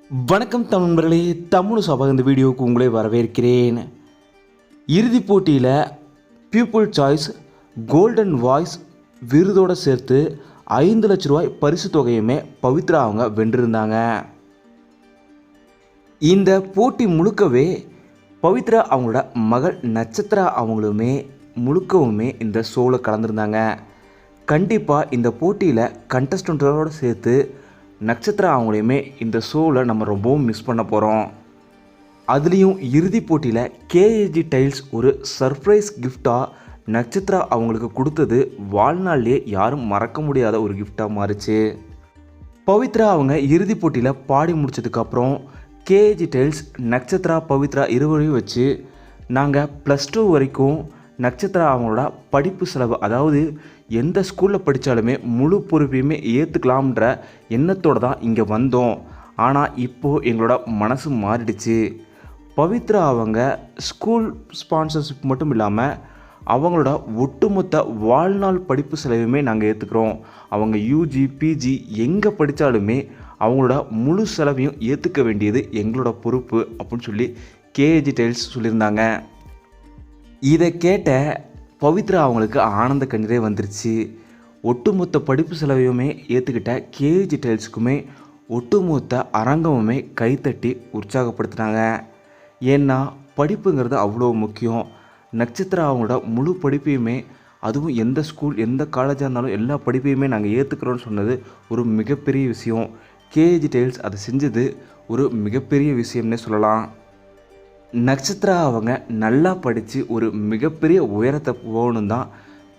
வணக்கம் நண்பர்களே, தமிழ் சபா இந்த வீடியோவுக்கு உங்களே வரவேற்கிறேன். இறுதிப் போட்டியில் பீப்புள் சாய்ஸ் கோல்டன் வாய்ஸ் விருதோடு சேர்த்து 5 லட்ச ரூபாய் பரிசு தொகையுமே பவித்ரா அவங்க வென்றிருந்தாங்க. இந்த போட்டி முழுக்கவே பவித்ரா அவங்களோட மகள் நட்சத்திரா அவங்களுமே முழுக்கவுமே இந்த ஷோவில் கலந்துருந்தாங்க. கண்டிப்பாக இந்த போட்டியில் கண்டஸ்டண்ட்டோடு சேர்த்து நட்சத்திரா அவங்களையுமே இந்த ஷோவில் நம்ம ரொம்பவும் மிஸ் பண்ண போகிறோம். அதுலேயும் இறுதிப் போட்டியில் கேஏஜி டைல்ஸ் ஒரு சர்ப்ரைஸ் கிஃப்டாக நட்சத்திரா அவங்களுக்கு கொடுத்தது வாழ்நாள்லேயே யாரும் மறக்க முடியாத ஒரு கிஃப்டாக மாறிச்சு. பவித்ரா அவங்க இறுதிப் போட்டியில் பாடி முடித்ததுக்கப்புறம் கேஏஜி டைல்ஸ் நட்சத்திரா பவித்ரா இருவரையும் வச்சு நாங்கள் +2 வரைக்கும் நட்சத்திரா அவங்களோட படிப்பு செலவு, அதாவது எந்த ஸ்கூலில் படித்தாலுமே முழு பொறுப்பையுமே ஏற்றுக்கலாம்ன்ற எண்ணத்தோடு தான் இங்கே வந்தோம். ஆனால் இப்போது எங்களோட மனசு மாறிடுச்சு. பவித்ரா அவங்க ஸ்கூல் ஸ்பான்சர்ஷிப் மட்டும் இல்லாமல் அவங்களோட ஒட்டுமொத்த வாழ்நாள் படிப்பு செலவுமே நாங்கள் ஏற்றுக்கிறோம். அவங்க யூஜி பிஜி எங்கே படித்தாலுமே அவங்களோட முழு செலவையும் ஏற்றுக்க வேண்டியது எங்களோட பொறுப்பு அப்படின்னு சொல்லி கேஏஜி டைல்ஸ் சொல்லியிருந்தாங்க. இதை கேட்ட பவித்ரா அவங்களுக்கு ஆனந்த கண்ணீரே வந்துருச்சு. ஒட்டுமொத்த படிப்பு செலவையுமே ஏற்றுக்கிட்ட கேஏஜி டைல்ஸுக்குமே ஒட்டுமொத்த அரங்கமுமே கைத்தட்டி உற்சாகப்படுத்தினாங்க. ஏன்னா படிப்புங்கிறது அவ்வளோ முக்கியம். நட்சத்திரா அவங்களோட முழு படிப்பையுமே, அதுவும் எந்த ஸ்கூல் எந்த காலேஜாக இருந்தாலும் எல்லா படிப்பையுமே நாங்கள் ஏற்றுக்கிறோன்னு சொன்னது ஒரு மிகப்பெரிய விஷயம். கேஏஜி டைல்ஸ் அதை செஞ்சது ஒரு மிகப்பெரிய விஷயம்னே சொல்லலாம். நட்சத்திரா அவங்க நல்லா படித்து ஒரு மிகப்பெரிய உயரத்தை போகணும் தான்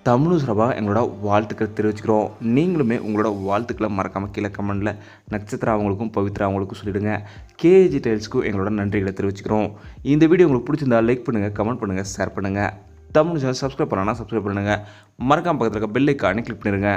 தமிழ் சபா எங்களோட வாழ்த்துக்களை தெரிவிச்சுக்கிறோம். நீங்களுமே உங்களோட வாழ்த்துக்களை மறக்காமல் கீழே கமெண்டில் நட்சத்திரா அவங்களுக்கும் பவித்ரா அவங்களுக்கும் சொல்லிவிடுங்க. கேஏஜி டைல்ஸ்க்கும் எங்களோட நன்றிகளை தெரிவிச்சுக்கிறோம். இந்த வீடியோ உங்களுக்கு பிடிச்சிருந்தா லைக் பண்ணுங்கள், கமெண்ட் பண்ணுங்கள், ஷேர் பண்ணுங்கள். தமிழ் சேனல் சப்ஸ்கிரைப் பண்ணலாம், சப்ஸ்கிரைப் பண்ணுங்கள். மறக்காமல் பக்கத்தில் இருக்க பெல் ஐக்கானை கிளிக் பண்ணிடுங்க.